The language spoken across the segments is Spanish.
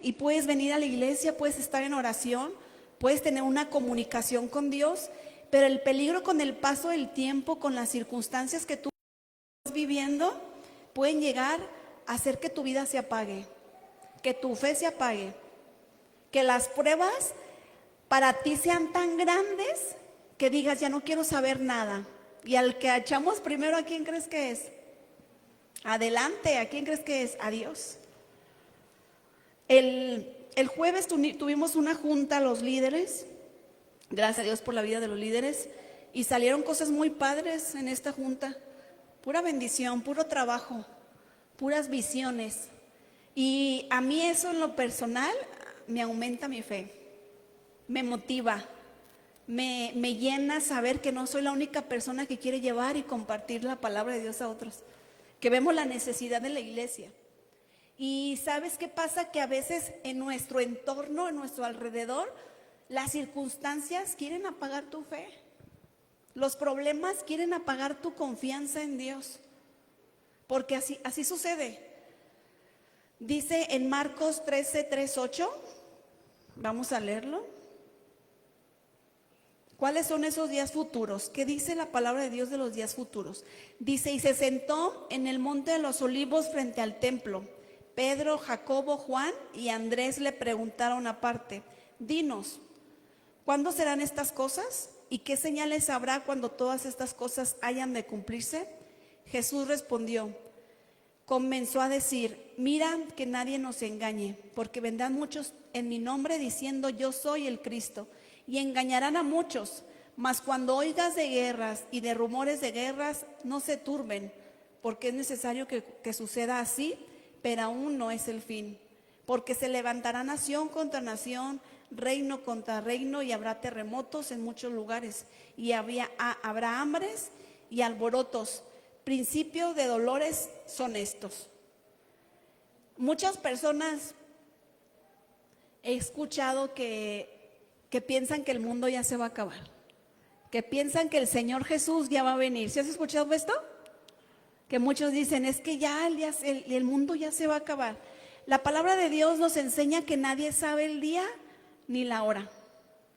y puedes venir a la iglesia, puedes estar en oración, puedes tener una comunicación con Dios, pero el peligro con el paso del tiempo, con las circunstancias que tú estás viviendo, pueden llegar a hacer que tu vida se apague, que tu fe se apague, que las pruebas para ti sean tan grandes que digas, ya no quiero saber nada. Y al que echamos primero, ¿a quién crees que es? Adelante, ¿a quién crees que es? A Dios. El jueves tuvimos una junta, los líderes, gracias a Dios por la vida de los líderes, y salieron cosas muy padres en esta junta. Pura bendición, puro trabajo, puras visiones. Y a mí eso en lo personal me aumenta mi fe, me motiva, me llena saber que no soy la única persona que quiere llevar y compartir la palabra de Dios a otros, que vemos la necesidad de la iglesia. Y ¿sabes qué pasa? Que a veces en nuestro entorno, en nuestro alrededor, las circunstancias quieren apagar tu fe. Los problemas quieren apagar tu confianza en Dios. Porque así sucede. Dice en Marcos 13:3-8, vamos a leerlo. ¿Cuáles son esos días futuros? ¿Qué dice la palabra de Dios de los días futuros? Dice, y se sentó en el monte de los olivos frente al templo. Pedro, Jacobo, Juan y Andrés le preguntaron aparte, dinos, ¿cuándo serán estas cosas? ¿Y qué señales habrá cuando todas estas cosas hayan de cumplirse? Jesús respondió, comenzó a decir, mira que nadie nos engañe, porque vendrán muchos en mi nombre diciendo yo soy el Cristo, y engañarán a muchos. Mas cuando oigas de guerras y de rumores de guerras, no se turben, porque es necesario que suceda así, pero aún no es el fin. Porque se levantará nación contra nación, reino contra reino, y habrá terremotos en muchos lugares, y habrá hambres y alborotos. Principios de dolores son estos. Muchas personas he escuchado que piensan que el mundo ya se va a acabar, que piensan que el Señor Jesús ya va a venir. ¿Sí has escuchado esto? Que muchos dicen, es que ya el mundo ya se va a acabar. La palabra de Dios nos enseña que nadie sabe el día ni la hora,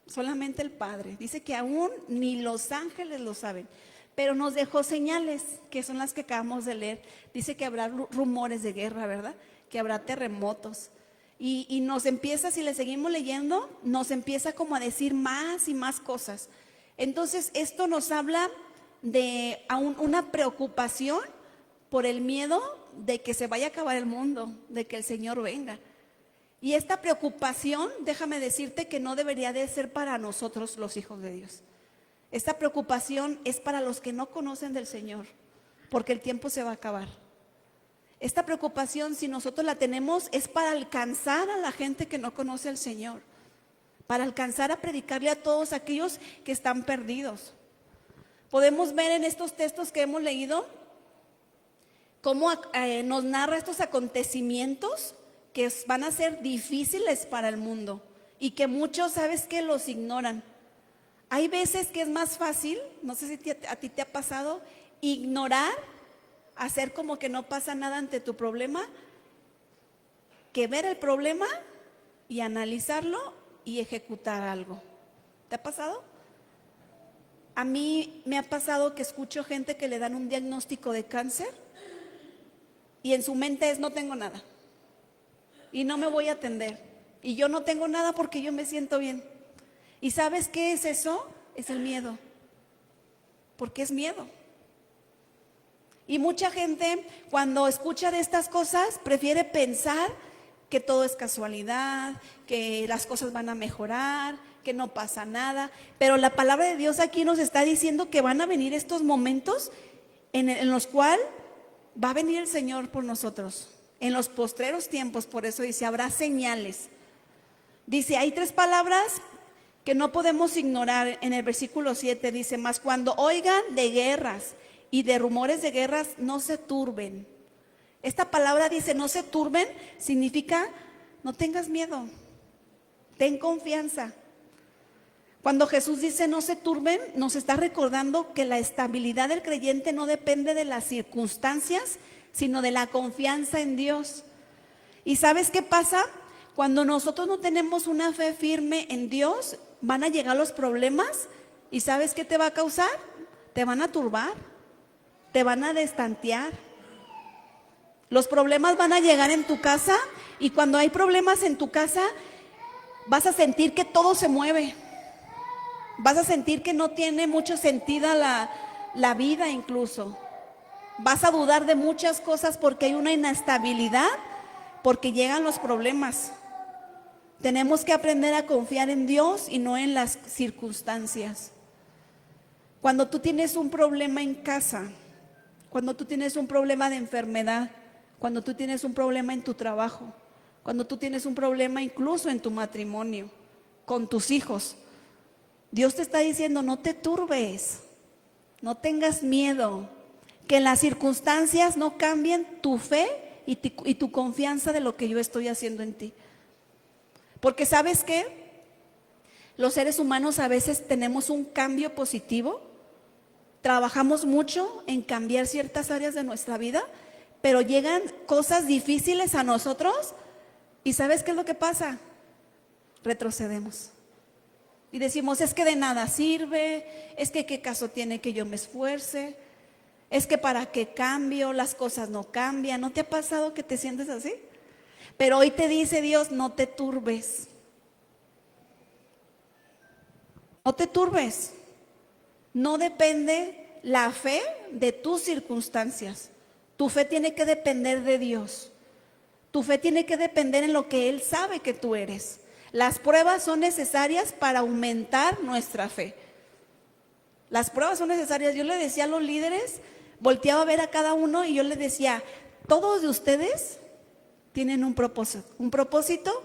solamente el Padre. Dice que aún ni los ángeles lo saben, pero nos dejó señales, que son las que acabamos de leer. Dice que habrá rumores de guerra, ¿verdad? Que habrá terremotos. Y nos empieza, si le seguimos leyendo, nos empieza como a decir más y más cosas. Entonces esto nos habla de una preocupación por el miedo de que se vaya a acabar el mundo, de que el Señor venga. Y esta preocupación, déjame decirte que no debería de ser para nosotros los hijos de Dios. Esta preocupación es para los que no conocen del Señor, porque el tiempo se va a acabar. Esta preocupación, si nosotros la tenemos, es para alcanzar a la gente que no conoce al Señor, para alcanzar a predicarle a todos aquellos que están perdidos. Podemos ver en estos textos que hemos leído cómo nos narra estos acontecimientos que van a ser difíciles para el mundo y que muchos, ¿sabes qué?, los ignoran. Hay veces que es más fácil, no sé si a ti te ha pasado, ignorar, hacer como que no pasa nada ante tu problema, que ver el problema y analizarlo y ejecutar algo. ¿Te ha pasado? A mí me ha pasado que escucho gente que le dan un diagnóstico de cáncer y en su mente es no tengo nada y no me voy a atender y yo no tengo nada porque yo me siento bien. ¿Y sabes qué es eso? Es el miedo, porque es miedo. Y mucha gente cuando escucha de estas cosas prefiere pensar que todo es casualidad, que las cosas van a mejorar, que no pasa nada. Pero la palabra de Dios aquí nos está diciendo que van a venir estos momentos en los cuales va a venir el Señor por nosotros. En los postreros tiempos, por eso dice, habrá señales. Dice, hay tres palabras que no podemos ignorar. En el versículo 7 dice, mas cuando oigan de guerras y de rumores de guerras, no se turben. Esta palabra dice, no se turben, significa, no tengas miedo, ten confianza. Cuando Jesús dice no se turben, nos está recordando que la estabilidad del creyente no depende de las circunstancias, sino de la confianza en Dios. ¿Y sabes qué pasa? Cuando nosotros no tenemos una fe firme en Dios, van a llegar los problemas y ¿sabes qué te va a causar? Te van a turbar, te van a destantear. Los problemas van a llegar en tu casa y cuando hay problemas en tu casa vas a sentir que todo se mueve. Vas a sentir que no tiene mucho sentido la vida incluso. Vas a dudar de muchas cosas porque hay una inestabilidad, porque llegan los problemas. Tenemos que aprender a confiar en Dios y no en las circunstancias. Cuando tú tienes un problema en casa, cuando tú tienes un problema de enfermedad, cuando tú tienes un problema en tu trabajo, cuando tú tienes un problema incluso en tu matrimonio, con tus hijos, Dios te está diciendo, no te turbes, no tengas miedo, que las circunstancias no cambien tu fe y tu confianza de lo que yo estoy haciendo en ti. Porque ¿sabes qué? Los seres humanos a veces tenemos un cambio positivo, trabajamos mucho en cambiar ciertas áreas de nuestra vida, pero llegan cosas difíciles a nosotros y ¿sabes qué es lo que pasa? Retrocedemos. Y decimos, es que de nada sirve, es que qué caso tiene que yo me esfuerce, es que para qué cambio, las cosas no cambian. ¿No te ha pasado que te sientes así? Pero hoy te dice Dios, no te turbes. No te turbes. No depende la fe de tus circunstancias. Tu fe tiene que depender de Dios. Tu fe tiene que depender en lo que Él sabe que tú eres. Las pruebas son necesarias para aumentar nuestra fe. Las pruebas son necesarias. Yo le decía a los líderes, volteaba a ver a cada uno y yo les decía, todos de ustedes tienen un propósito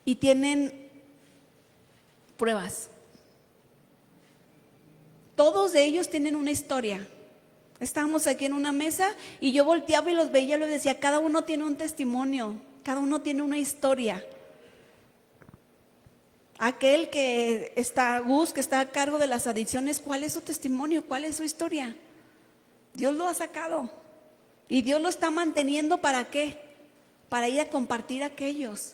y tienen pruebas. Todos de ellos tienen una historia. Estábamos aquí en una mesa y yo volteaba y los veía y les decía, cada uno tiene un testimonio, cada uno tiene una historia. Aquel que está, Gus, que está a cargo de las adicciones, ¿cuál es su testimonio? ¿Cuál es su historia? Dios lo ha sacado y Dios lo está manteniendo, ¿para qué? Para ir a compartir a aquellos,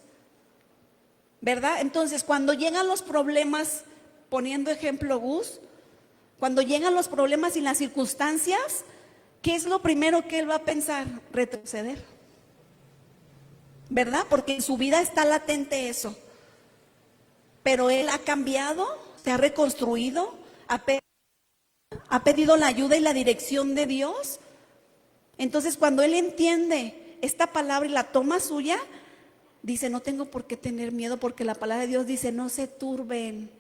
¿verdad? Entonces, cuando llegan los problemas, poniendo ejemplo Gus, cuando llegan los problemas y las circunstancias, ¿qué es lo primero que él va a pensar? Retroceder, ¿verdad? Porque en su vida está latente eso. Pero él ha cambiado, se ha reconstruido, ha pedido la ayuda y la dirección de Dios. Entonces, cuando él entiende esta palabra y la toma suya, dice, no tengo por qué tener miedo, porque la palabra de Dios dice, no se turben.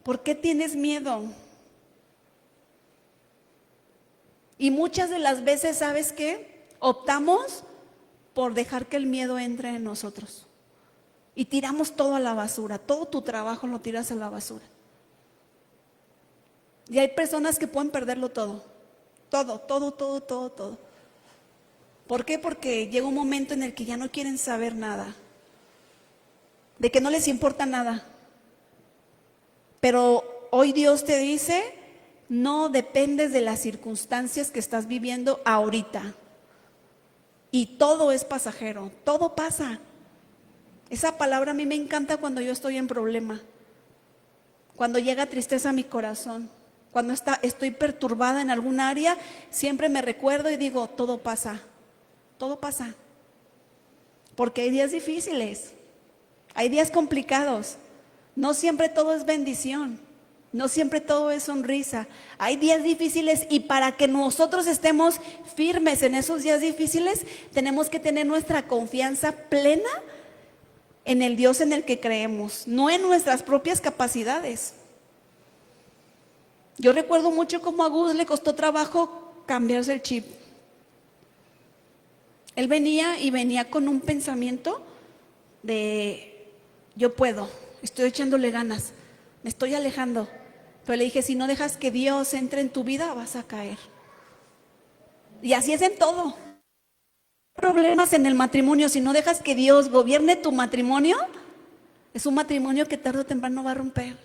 ¿Por qué tienes miedo? Y muchas de las veces, ¿sabes qué? Optamos por dejar que el miedo entre en nosotros. Y tiramos todo a la basura, todo tu trabajo lo tiras a la basura. Y hay personas que pueden perderlo todo. Todo. ¿Por qué? Porque llega un momento en el que ya no quieren saber nada, de que no les importa nada. Pero hoy Dios te dice, no dependes de las circunstancias que estás viviendo ahorita. Y todo es pasajero, todo pasa. Esa palabra a mí me encanta cuando yo estoy en problema, cuando llega tristeza a mi corazón, cuando estoy perturbada en algún área, siempre me recuerdo y digo, todo pasa, porque hay días difíciles, hay días complicados, no siempre todo es bendición, no siempre todo es sonrisa, hay días difíciles y para que nosotros estemos firmes en esos días difíciles, tenemos que tener nuestra confianza plena en el Dios en el que creemos, no en nuestras propias capacidades. Yo recuerdo mucho cómo a Gus le costó trabajo cambiarse el chip. Él venía con un pensamiento de yo puedo, estoy echándole ganas, me estoy alejando. Pero le dije, si no dejas que Dios entre en tu vida, vas a caer. Y así es en todo. Problemas en el matrimonio, si no dejas que Dios gobierne tu matrimonio, es un matrimonio que tarde o temprano va a romper,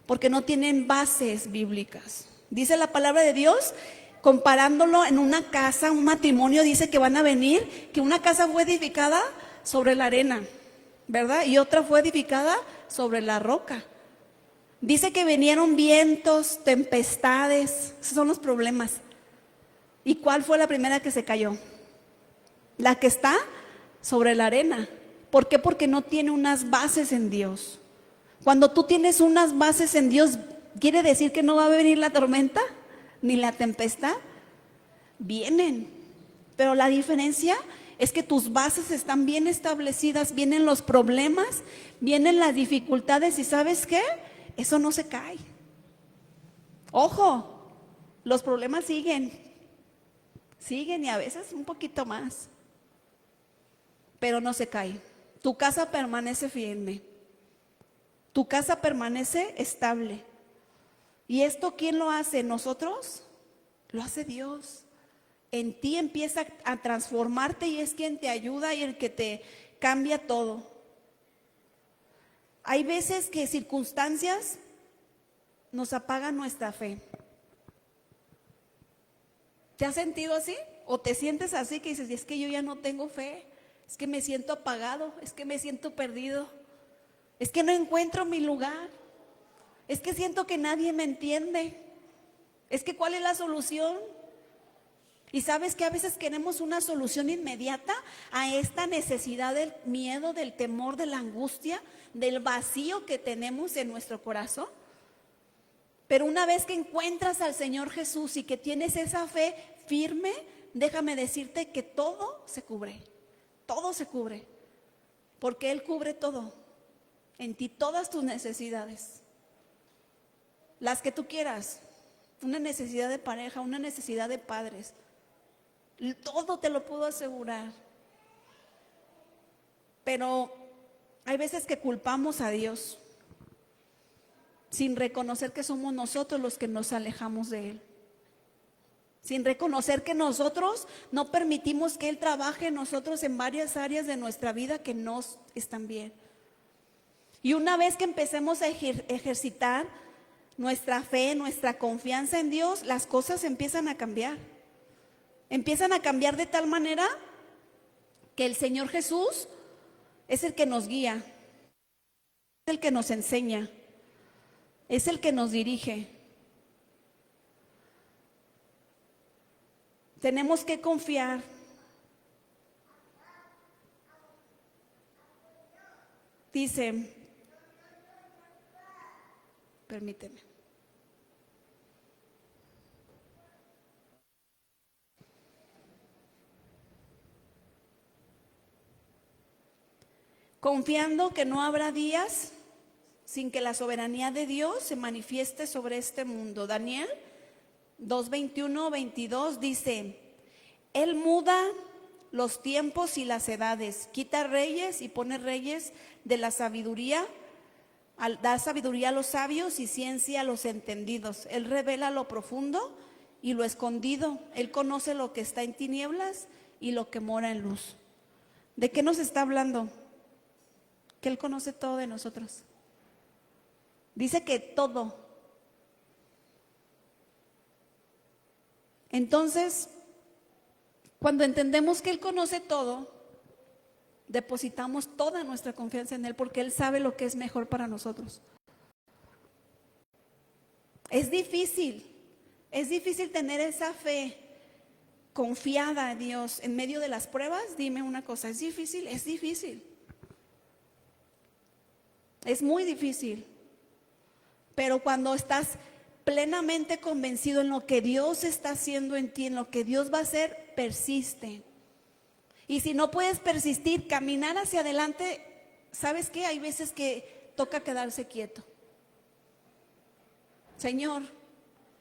porque no tienen bases bíblicas. Dice la palabra de Dios, comparándolo en una casa, un matrimonio, dice que van a venir, que una casa fue edificada sobre la arena, ¿verdad? Y otra fue edificada sobre la roca. Dice que vinieron vientos, tempestades, esos son los problemas. ¿Y cuál fue la primera que se cayó? La que está sobre la arena. ¿Por qué? Porque no tiene unas bases en Dios. Cuando tú tienes unas bases en Dios, ¿quiere decir que no va a venir la tormenta ni la tempestad? Vienen, pero la diferencia es que tus bases están bien establecidas, vienen los problemas, vienen las dificultades y ¿sabes qué? Eso no se cae. Ojo, los problemas siguen y a veces un poquito más, pero no se cae. Tu casa permanece firme, tu casa permanece estable. ¿Y esto quién lo hace? ¿Nosotros? Lo hace Dios. En ti empieza a transformarte y es quien te ayuda y el que te cambia todo. Hay veces que circunstancias nos apagan nuestra fe. ¿Te has sentido así? ¿O te sientes así que dices, es que yo ya no tengo fe? Es que me siento apagado, es que me siento perdido, es que no encuentro mi lugar, es que siento que nadie me entiende, es que ¿cuál es la solución? Y sabes que a veces queremos una solución inmediata a esta necesidad del miedo, del temor, de la angustia, del vacío que tenemos en nuestro corazón. Pero una vez que encuentras al Señor Jesús y que tienes esa fe firme, déjame decirte que todo se cubre, porque Él cubre todo, en ti todas tus necesidades, las que tú quieras, una necesidad de pareja, una necesidad de padres, todo te lo puedo asegurar. Pero hay veces que culpamos a Dios sin reconocer que somos nosotros los que nos alejamos de Él, sin reconocer que nosotros no permitimos que Él trabaje en nosotros en varias áreas de nuestra vida que no están bien. Y una vez que empecemos a ejercitar nuestra fe, nuestra confianza en Dios, las cosas empiezan a cambiar. Empiezan a cambiar de tal manera que el Señor Jesús es el que nos guía, es el que nos enseña, es el que nos dirige. Tenemos que confiar. Dice, permíteme. Confiando que no habrá días sin que la soberanía de Dios se manifieste sobre este mundo. Daniel 2:21-22 dice, Él muda los tiempos y las edades, quita reyes y pone reyes de la sabiduría, da sabiduría a los sabios y ciencia a los entendidos. Él revela lo profundo y lo escondido. Él conoce lo que está en tinieblas y lo que mora en luz. ¿De qué nos está hablando? Que Él conoce todo de nosotros. Dice que todo. Entonces, cuando entendemos que Él conoce todo, depositamos toda nuestra confianza en Él porque Él sabe lo que es mejor para nosotros. Es difícil tener esa fe confiada en Dios en medio de las pruebas. Dime una cosa, ¿es difícil? Es difícil. Es muy difícil. Pero cuando estás plenamente convencido en lo que Dios está haciendo en ti, en lo que Dios va a hacer, persiste. Y si no puedes persistir, caminar hacia adelante, ¿sabes qué? Hay veces que toca quedarse quieto. Señor,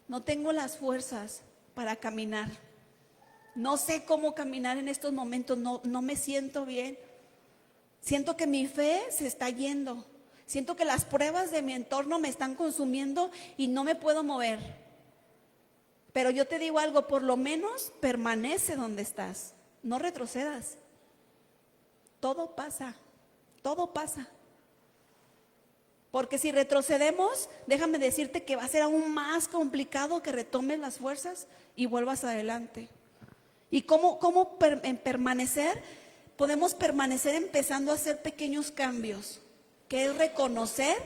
no tengo las fuerzas para caminar. No sé cómo caminar en estos momentos, no me siento bien. Siento que mi fe se está yendo. Siento que las pruebas de mi entorno me están consumiendo y no me puedo mover. Pero yo te digo algo, por lo menos permanece donde estás. No retrocedas. Todo pasa, todo pasa. Porque si retrocedemos, déjame decirte que va a ser aún más complicado que retomes las fuerzas y vuelvas adelante. ¿Y cómo permanecer? podemos permanecer empezando a hacer pequeños cambios, que es reconocer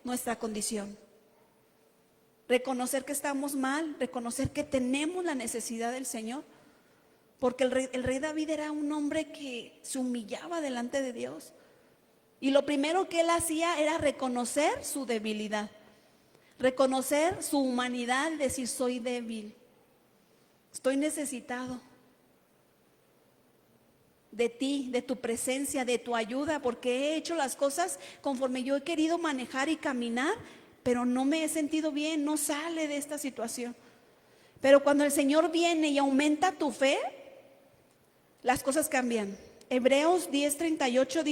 nuestra condición. Reconocer que estamos mal, reconocer que tenemos la necesidad del Señor. Porque el rey David era un hombre que se humillaba delante de Dios. Y lo primero que él hacía era reconocer su debilidad, reconocer su humanidad y decir: soy débil, estoy necesitado de ti, de tu presencia, de tu ayuda, porque he hecho las cosas conforme yo he querido manejar y caminar, pero no me he sentido bien, no sale de esta situación. Pero cuando el Señor viene y aumenta tu fe, las cosas cambian. Hebreos 10:38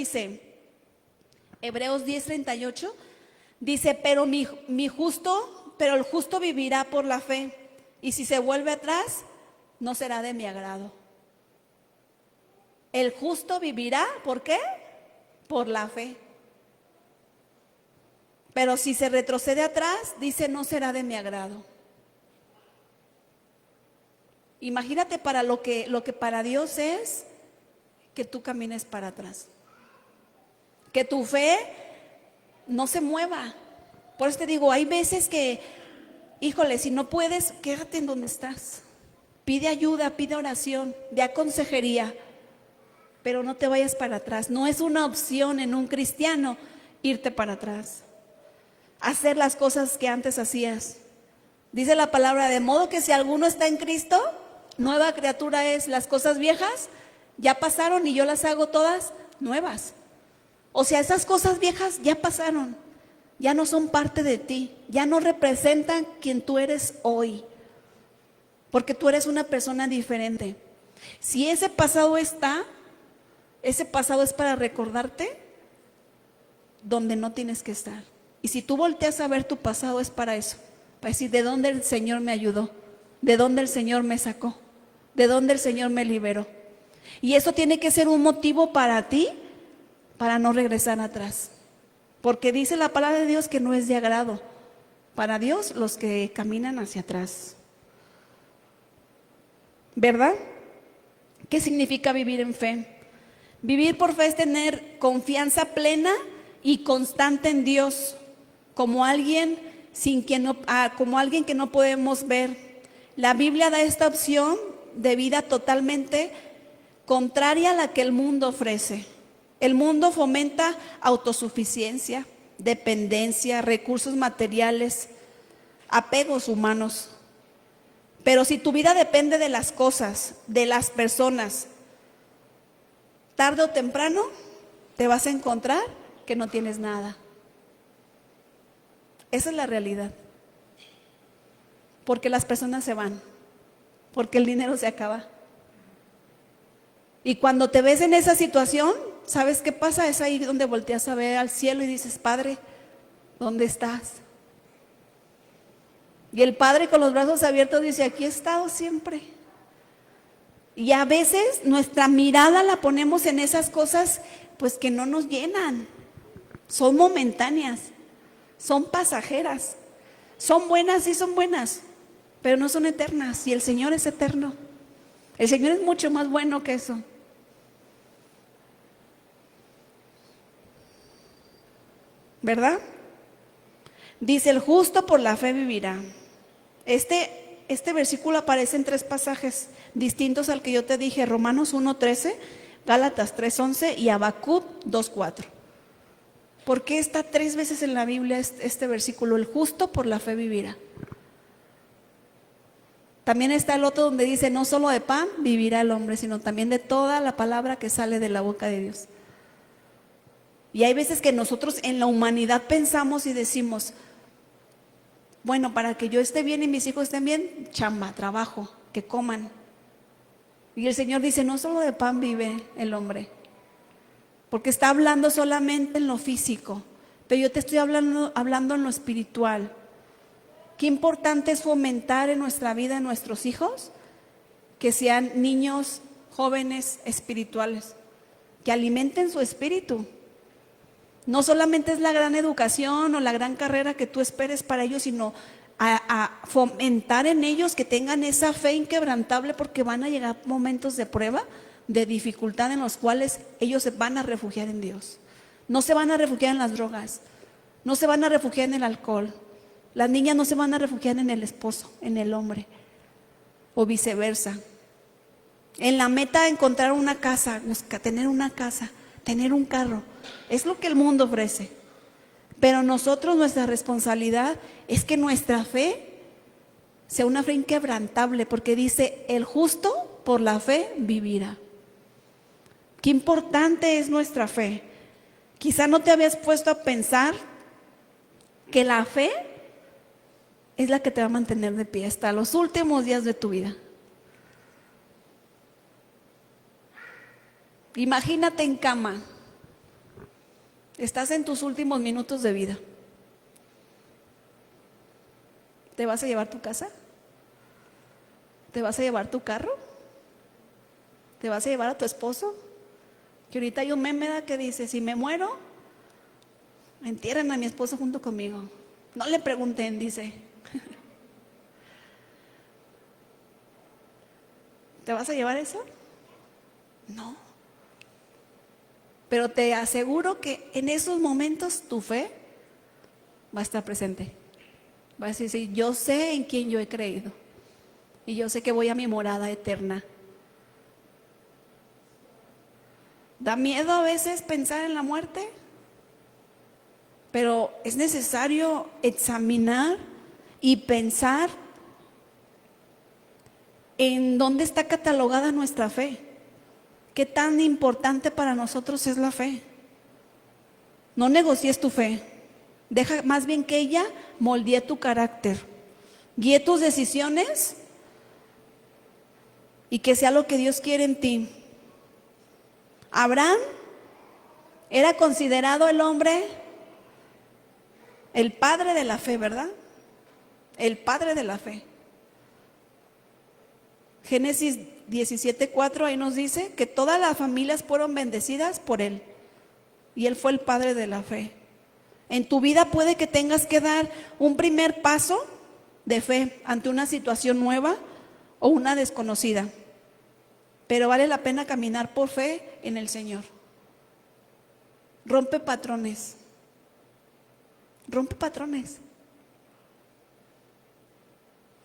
dice, pero el justo vivirá por la fe, y si se vuelve atrás, no será de mi agrado. El justo vivirá, ¿por qué? Por la fe. Pero si se retrocede atrás, dice: no será de mi agrado. Imagínate para lo que para Dios es que tú camines para atrás, que tu fe no se mueva. Por eso te digo, hay veces que, híjole, si no puedes, quédate en donde estás. Pide ayuda, pide oración, de consejería, pero no te vayas para atrás. No es una opción en un cristiano irte para atrás, hacer las cosas que antes hacías. Dice la palabra: de modo que si alguno está en Cristo, nueva criatura es. Las cosas viejas ya pasaron y yo las hago todas nuevas. O sea, esas cosas viejas ya pasaron, ya no son parte de ti, ya no representan quien tú eres hoy, porque tú eres una persona diferente. Si ese pasado está, ese pasado es para recordarte donde no tienes que estar. Y si tú volteas a ver tu pasado, es para eso, para decir: ¿de dónde el Señor me ayudó? ¿De dónde el Señor me sacó? ¿De dónde el Señor me liberó? Y eso tiene que ser un motivo para ti, para no regresar atrás. Porque dice la palabra de Dios que no es de agrado para Dios los que caminan hacia atrás. ¿Verdad? ¿Qué significa vivir en fe? Vivir por fe es tener confianza plena y constante en Dios, como alguien que no podemos ver. La Biblia da esta opción de vida totalmente contraria a la que el mundo ofrece. El mundo fomenta autosuficiencia, dependencia, recursos materiales, apegos humanos. Pero si tu vida depende de las cosas, de las personas, tarde o temprano te vas a encontrar que no tienes nada. Esa es la realidad. Porque las personas se van, porque el dinero se acaba. Y cuando te ves en esa situación, ¿sabes qué pasa? Es ahí donde volteas a ver al cielo y dices: Padre, ¿dónde estás? Y el Padre, con los brazos abiertos, dice: aquí he estado siempre. Y a veces nuestra mirada la ponemos en esas cosas pues que no nos llenan. Son momentáneas, son pasajeras, son buenas, sí son buenas, pero no son eternas. Y el Señor es eterno. El Señor es mucho más bueno que eso. ¿Verdad? Dice: el justo por la fe vivirá. Este versículo aparece en 3 pasajes distintos al que yo te dije: Romanos 1:13, Gálatas 3:11 y Habacuc 2:4. ¿Por qué está 3 veces en la Biblia este versículo? El justo por la fe vivirá. También está el otro donde dice: no solo de pan vivirá el hombre, sino también de toda la palabra que sale de la boca de Dios. Y hay veces que nosotros en la humanidad pensamos y decimos: bueno, para que yo esté bien y mis hijos estén bien, chamba, trabajo, que coman. Y el Señor dice: no solo de pan vive el hombre, porque está hablando solamente en lo físico, pero yo te estoy hablando en lo espiritual. Qué importante es fomentar en nuestra vida, en nuestros hijos, que sean niños, jóvenes espirituales, que alimenten su espíritu. No solamente es la gran educación o la gran carrera que tú esperes para ellos, sino a fomentar en ellos que tengan esa fe inquebrantable, porque van a llegar momentos de prueba de dificultad en los cuales ellos se van a refugiar en Dios. No se van a refugiar en las drogas, no se van a refugiar en el alcohol. Las niñas no se van a refugiar en el esposo, en el hombre, o viceversa. En la meta de encontrar una casa, tener una casa, tener un carro, es lo que el mundo ofrece. Pero nosotros, nuestra responsabilidad es que nuestra fe sea una fe inquebrantable, porque dice, el justo por la fe vivirá. Qué importante es nuestra fe. Quizá no te habías puesto a pensar que la fe es la que te va a mantener de pie hasta los últimos días de tu vida. Imagínate en cama. Estás en tus últimos minutos de vida. ¿Te vas a llevar tu casa? ¿Te vas a llevar tu carro? ¿Te vas a llevar a tu esposo? Que ahorita hay un meme que dice, si me muero, entierren a mi esposo junto conmigo. No le pregunten, dice. ¿Te vas a llevar eso? No. Pero te aseguro que en esos momentos tu fe va a estar presente. Va a decir, sí, yo sé en quién yo he creído. Y yo sé que voy a mi morada eterna. ¿Da miedo a veces pensar en la muerte? Pero es necesario examinar y pensar en dónde está catalogada nuestra fe. ¿Qué tan importante para nosotros es la fe? No negocies tu fe. Deja más bien que ella moldee tu carácter, guíe tus decisiones y que sea lo que Dios quiere en ti. Abraham era considerado el hombre, el padre de la fe, ¿verdad? El padre de la fe. Génesis 17:4 ahí nos dice que todas las familias fueron bendecidas por él. Y él fue el padre de la fe. En tu vida puede que tengas que dar un primer paso de fe ante una situación nueva o una desconocida. Pero vale la pena caminar por fe en el Señor. Rompe patrones. Rompe patrones.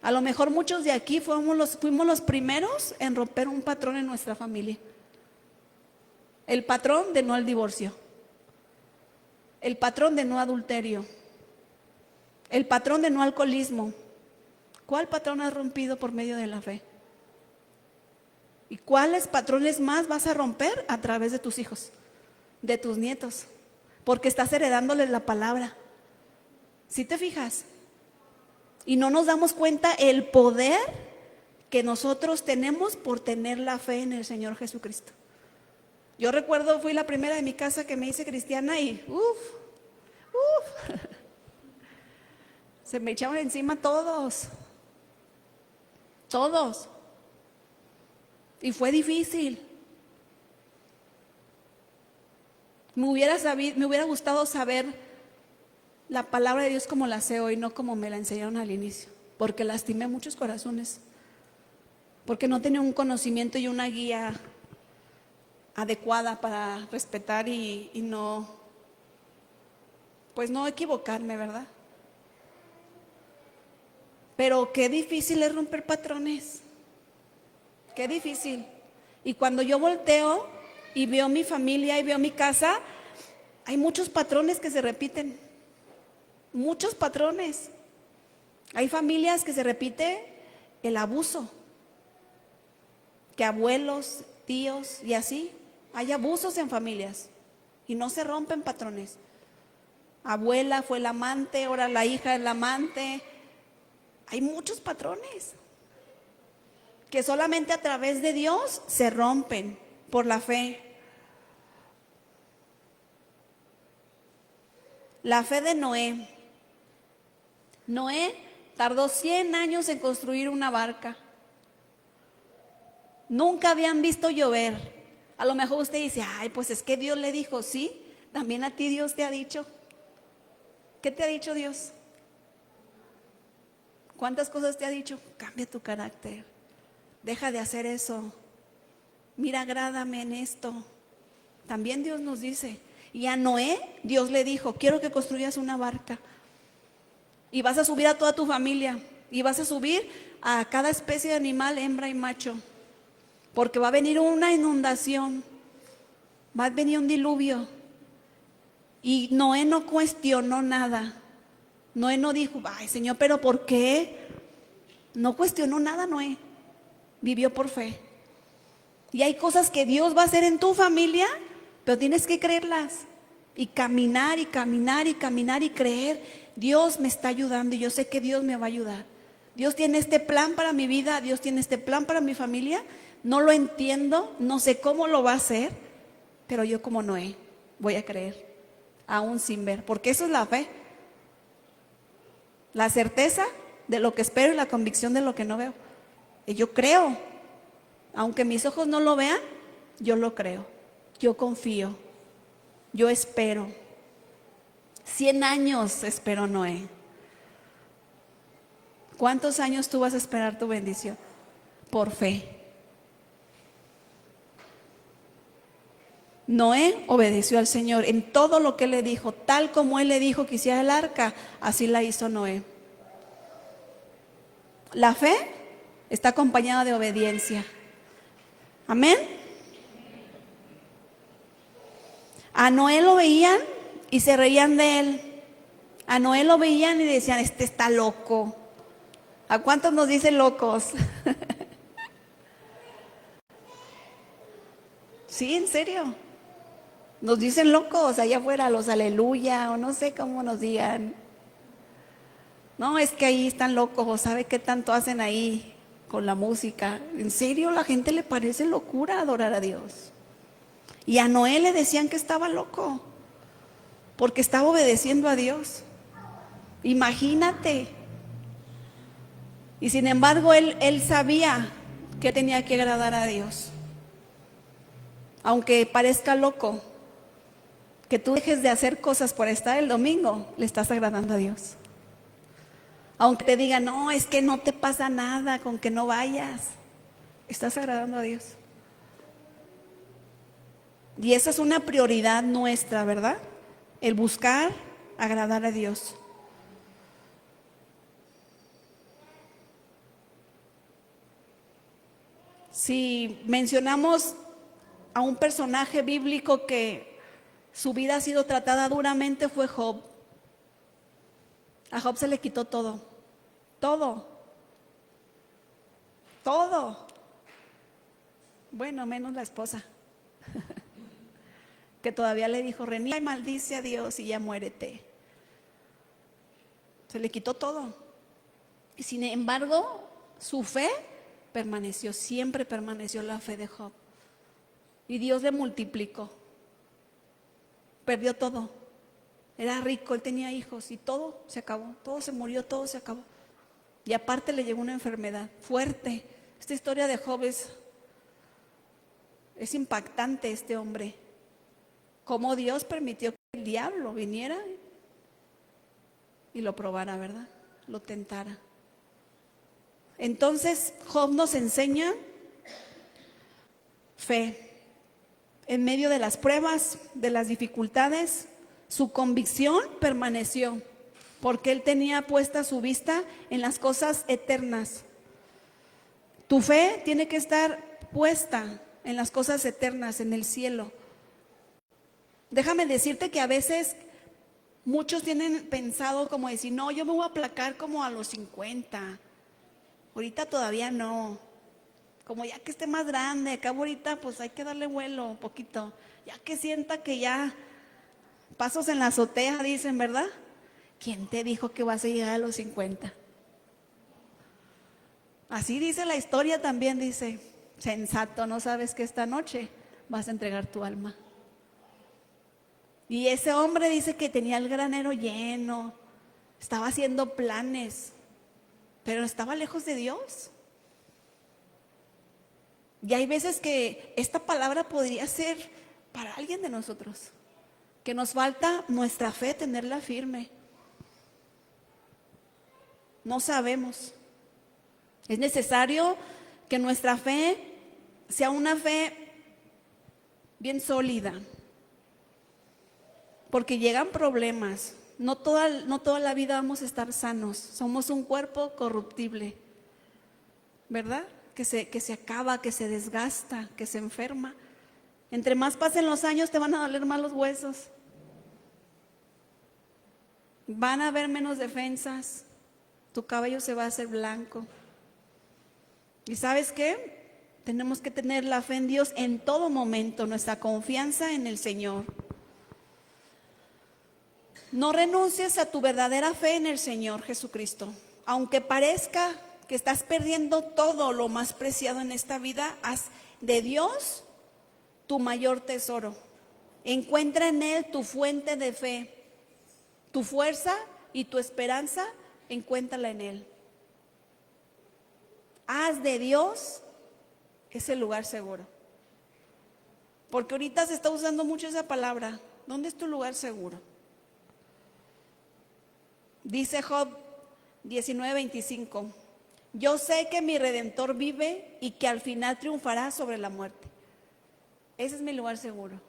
A lo mejor muchos de aquí fuimos los primeros en romper un patrón en nuestra familia. El patrón de no al divorcio. El patrón de no adulterio. El patrón de no alcoholismo. ¿Cuál patrón has rompido por medio de la fe? ¿Y cuáles patrones más vas a romper a través de tus hijos, de tus nietos? Porque estás heredándoles la palabra. ¿Sí te fijas? Y no nos damos cuenta el poder que nosotros tenemos por tener la fe en el Señor Jesucristo. Yo recuerdo, fui la primera de mi casa que me hice cristiana y se me echaban encima todos. Y fue difícil. Me hubiera gustado saber la palabra de Dios como la sé hoy, no como me la enseñaron al inicio, porque lastimé muchos corazones, porque no tenía un conocimiento y una guía adecuada para respetar y no, pues no equivocarme, ¿verdad? Pero qué difícil es romper patrones, qué difícil. Y cuando yo volteo y veo mi familia y veo mi casa, hay muchos patrones que se repiten. Muchos patrones. Hay familias que se repite el abuso, que abuelos, tíos y así, hay abusos en familias y no se rompen patrones. Abuela fue el amante, ahora la hija es la amante. Hay muchos patrones que solamente a través de Dios se rompen por la fe. La fe de Noé. Noé tardó 100 años en construir una barca. Nunca habían visto llover. A lo mejor usted dice, ay, pues es que Dios le dijo, sí, también a ti Dios te ha dicho. ¿Qué te ha dicho Dios? ¿Cuántas cosas te ha dicho? Cambia tu carácter. Deja de hacer eso. mira, agrádame en esto. También Dios nos dice. Y a Noé, Dios le dijo, quiero que construyas una barca. Y vas a subir a toda tu familia. Y vas a subir a cada especie de animal, hembra y macho. Porque va a venir una inundación. Va a venir un diluvio. Y Noé no cuestionó nada. Noé no dijo, ay Señor, pero ¿por qué? No cuestionó nada Noé. Vivió por fe. Y hay cosas que Dios va a hacer en tu familia, pero tienes que creerlas. Y caminar y caminar y caminar y creer. Dios me está ayudando y yo sé que Dios me va a ayudar. Dios tiene este plan para mi vida, Dios tiene este plan para mi familia. No lo entiendo, no sé cómo lo va a hacer, pero yo como Noé voy a creer, aún sin ver, porque eso es la fe. La certeza de lo que espero y la convicción de lo que no veo. Y yo creo, aunque mis ojos no lo vean, yo lo creo, yo confío, yo espero. 100 años esperó Noé. ¿Cuántos años tú vas a esperar tu bendición? Por fe. Noé obedeció al Señor en todo lo que Él le dijo, tal como Él le dijo que hiciera el arca, así la hizo Noé. La fe está acompañada de obediencia. Amén. A Noé lo veían y se reían de él. A Noé lo veían y decían, este está loco. ¿A cuántos nos dicen locos? Sí, en serio. Nos dicen locos allá afuera, los aleluya, o no sé cómo nos digan. No, es que ahí están locos, ¿sabe qué tanto hacen ahí con la música? En serio, a la gente le parece locura adorar a Dios. Y a Noé le decían que estaba loco, porque estaba obedeciendo a Dios. Imagínate. Y sin embargo, él sabía que tenía que agradar a Dios. Aunque parezca loco, que tú dejes de hacer cosas por estar el domingo, le estás agradando a Dios. Aunque te digan, no, es que no te pasa nada con que no vayas, estás agradando a Dios. Y esa es una prioridad nuestra, ¿verdad? El buscar agradar a Dios. Si mencionamos a un personaje bíblico que su vida ha sido tratada duramente, fue Job. A Job se le quitó todo, todo, todo. Bueno, menos la esposa, que todavía le dijo, reniega y maldice a Dios y ya muérete. Se le quitó todo. Y sin embargo, su fe permaneció, siempre permaneció la fe de Job. Y Dios le multiplicó. Perdió todo. Era rico, él tenía hijos y todo se acabó, todo se murió, todo se acabó. Y aparte le llegó una enfermedad fuerte. Esta historia de Job es impactante, este hombre. Cómo Dios permitió que el diablo viniera y lo probara, ¿verdad? Lo tentara. Entonces Job nos enseña fe. En medio de las pruebas, de las dificultades, su convicción permaneció, porque él tenía puesta su vista en las cosas eternas. Tu fe tiene que estar puesta en las cosas eternas, en el cielo. Déjame decirte que a veces muchos tienen pensado como decir, no, yo me voy a aplacar como a los 50. Ahorita todavía no. Como ya que esté más grande, acá ahorita pues hay que darle vuelo un poquito. Ya que sienta que ya pasos en la azotea, dicen, ¿verdad? ¿Quién te dijo que vas a llegar a los 50? Así dice la historia también, dice, sensato, no sabes que esta noche vas a entregar tu alma. Y ese hombre dice que tenía el granero lleno, estaba haciendo planes, pero estaba lejos de Dios. Y hay veces que esta palabra podría ser para alguien de nosotros, que nos falta nuestra fe, tenerla firme. No sabemos. Es necesario que nuestra fe sea una fe bien sólida, porque llegan problemas. No toda la vida vamos a estar sanos. Somos un cuerpo corruptible, ¿verdad? Que se acaba, que se desgasta, que se enferma. Entre más pasen los años te van a doler más los huesos. Van a haber menos defensas. Tu cabello se va a hacer blanco. ¿Y sabes qué? Tenemos que tener la fe en Dios en todo momento, nuestra confianza en el Señor. No renuncies a tu verdadera fe en el Señor Jesucristo. Aunque parezca que estás perdiendo todo lo más preciado en esta vida, haz de Dios tu mayor tesoro. Encuentra en Él tu fuente de fe. Tu fuerza y tu esperanza, encuéntrala en Él. Haz de Dios ese lugar seguro. Porque ahorita se está usando mucho esa palabra. ¿Dónde es tu lugar seguro? Dice Job 19:25, yo sé que mi Redentor vive y que al final triunfará sobre la muerte. Ese es mi lugar seguro,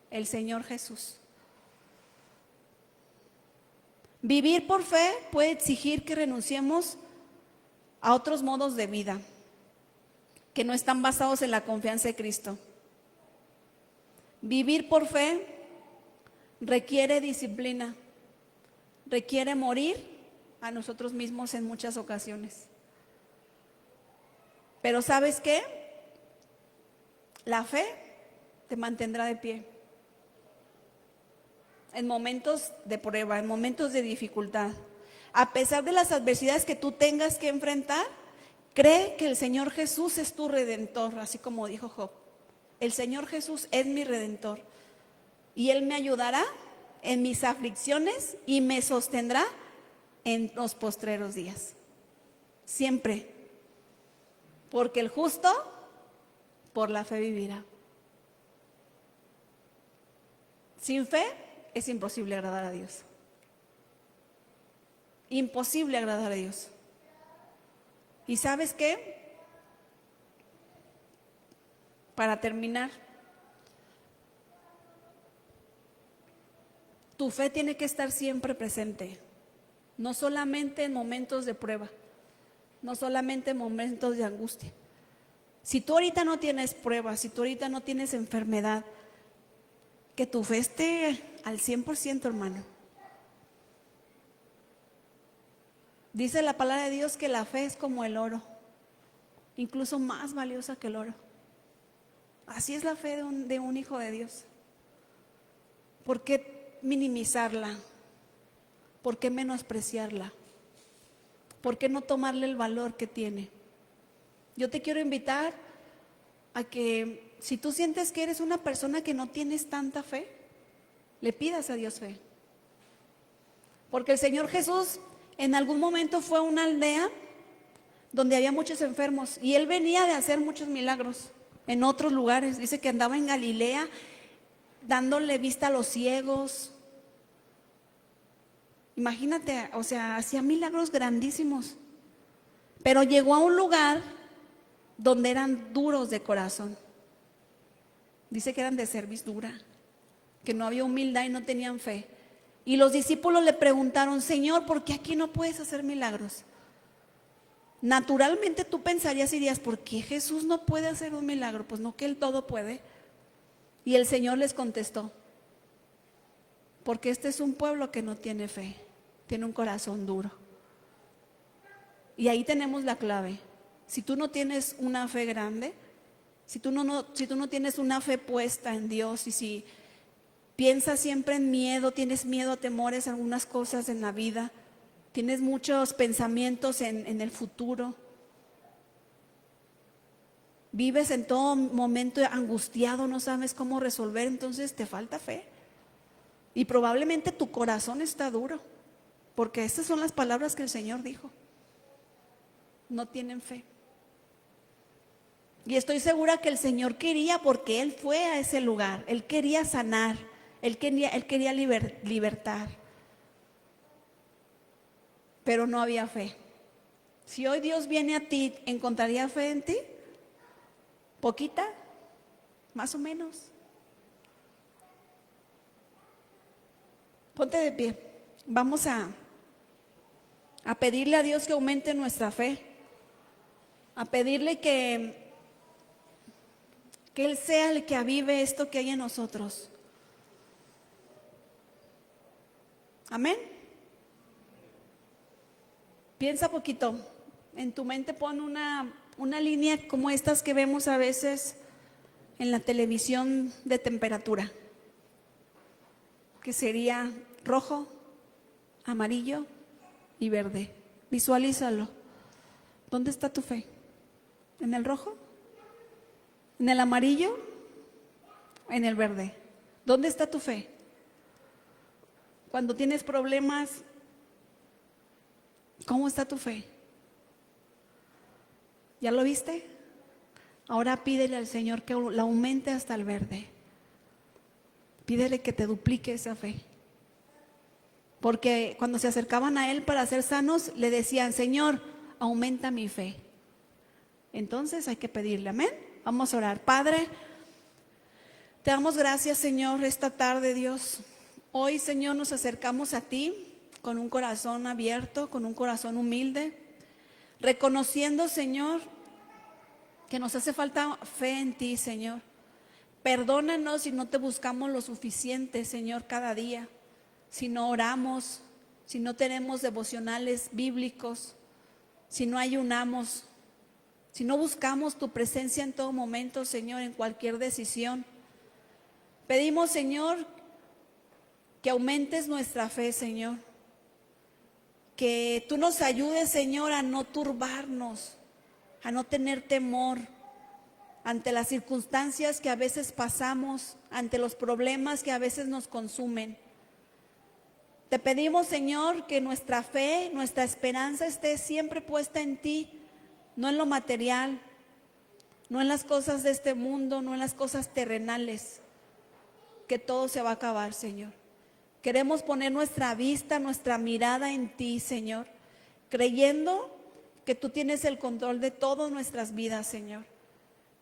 el Señor Jesús. Vivir por fe puede exigir que renunciemos a otros modos de vida que no están basados en la confianza de Cristo. Vivir por fe requiere disciplina, requiere morir a nosotros mismos en muchas ocasiones. Pero ¿sabes qué? La fe te mantendrá de pie en momentos de prueba, en momentos de dificultad. A pesar de las adversidades que tú tengas que enfrentar, cree que el Señor Jesús es tu Redentor, así como dijo Job. El Señor Jesús es mi Redentor y Él me ayudará en mis aflicciones y me sostendrá en los postreros días. Siempre. Porque el justo por la fe vivirá. Sin fe es imposible agradar a Dios. Imposible agradar a Dios. ¿Y sabes qué? Para terminar, tu fe tiene que estar siempre presente, no solamente en momentos de prueba, no solamente en momentos de angustia. Si tú ahorita no tienes pruebas, si tú ahorita no tienes enfermedad, que tu fe esté al 100%, hermano. Dice la palabra de Dios que la fe es como el oro, incluso más valiosa que el oro. Así es la fe de un hijo de Dios. ¿Por qué minimizarla? ¿Por qué menospreciarla? ¿Por qué no tomarle el valor que tiene? Yo te quiero invitar a que si tú sientes que eres una persona que no tienes tanta fe, le pidas a Dios fe. Porque el Señor Jesús en algún momento fue a una aldea donde había muchos enfermos y Él venía de hacer muchos milagros en otros lugares. Dice que andaba en Galilea dándole vista a los ciegos. Imagínate, o sea, hacía milagros grandísimos. Pero llegó a un lugar donde eran duros de corazón. Dice que eran de cerviz dura, que no había humildad y no tenían fe. Y los discípulos le preguntaron, Señor, ¿por qué aquí no puedes hacer milagros? Naturalmente tú pensarías y dirías, ¿por qué Jesús no puede hacer un milagro? Pues no, que Él todo puede. Y el Señor les contestó, porque este es un pueblo que no tiene fe, tiene un corazón duro. Y ahí tenemos la clave. Si tú no tienes una fe grande, si tú no tienes una fe puesta en Dios, y si piensas siempre en miedo, tienes miedo, temores, algunas cosas en la vida, tienes muchos pensamientos en el futuro, vives en todo momento angustiado, no sabes cómo resolver, entonces te falta fe. Y probablemente tu corazón está duro, porque estas son las palabras que el Señor dijo. No tienen fe. Y estoy segura que el Señor quería, porque Él fue a ese lugar, Él quería sanar, Él quería libertar. Pero no había fe. Si hoy Dios viene a ti, ¿encontraría fe en ti? ¿Poquita? ¿Más o menos? Ponte de pie. Vamos a pedirle a Dios que aumente nuestra fe, a pedirle que Él sea el que avive esto que hay en nosotros. Amén. Piensa poquito. En tu mente pon una línea como estas que vemos a veces en la televisión de temperatura, que sería rojo, amarillo y verde. Visualízalo. ¿Dónde está tu fe? ¿En el rojo? ¿En el amarillo? ¿En el verde? ¿Dónde está tu fe? Cuando tienes problemas, ¿cómo está tu fe? ¿Ya lo viste? Ahora pídele al Señor que la aumente hasta el verde. Pídele que te duplique esa fe. Porque cuando se acercaban a Él para ser sanos, le decían: Señor, aumenta mi fe. Entonces hay que pedirle, amén. Vamos a orar. Padre, te damos gracias, Señor, esta tarde, Dios. Hoy, Señor, nos acercamos a ti con un corazón abierto, con un corazón humilde, reconociendo, Señor, que nos hace falta fe en ti, Señor. Perdónanos si no te buscamos lo suficiente, Señor, cada día. Si no oramos, si no tenemos devocionales bíblicos, si no ayunamos, si no buscamos tu presencia en todo momento, Señor, en cualquier decisión. Pedimos, Señor, que aumentes nuestra fe, Señor. Que tú nos ayudes, Señor, a no turbarnos, a no tener temor ante las circunstancias que a veces pasamos, ante los problemas que a veces nos consumen. Te pedimos, Señor, que nuestra fe, nuestra esperanza esté siempre puesta en ti, no en lo material, no en las cosas de este mundo, no en las cosas terrenales, que todo se va a acabar, Señor. Queremos poner nuestra vista, nuestra mirada en ti, Señor, creyendo que tú tienes el control de todas nuestras vidas, Señor.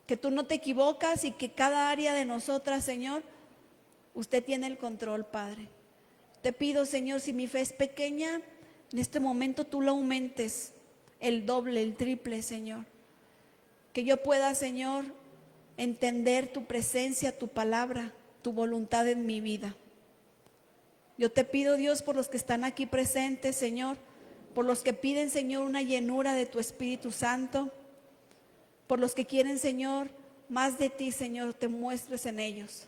Que tú no te equivocas y que cada área de nosotras, Señor, usted tiene el control, Padre. Te pido, Señor, si mi fe es pequeña, en este momento tú lo aumentes el doble, el triple, Señor. Que yo pueda, Señor, entender tu presencia, tu palabra, tu voluntad en mi vida. Yo te pido, Dios, por los que están aquí presentes, Señor, por los que piden, Señor, una llenura de tu Espíritu Santo, por los que quieren, Señor, más de ti, Señor, te muestres en ellos.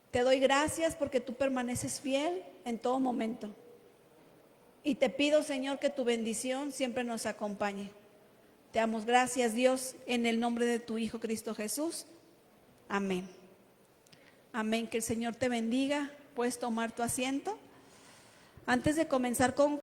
Te doy gracias porque tú permaneces fiel en todo momento. Y te pido, Señor, que tu bendición siempre nos acompañe. Te damos gracias, Dios, en el nombre de tu Hijo Cristo Jesús. Amén. Amén. Que el Señor te bendiga. Puedes tomar tu asiento. Antes de comenzar con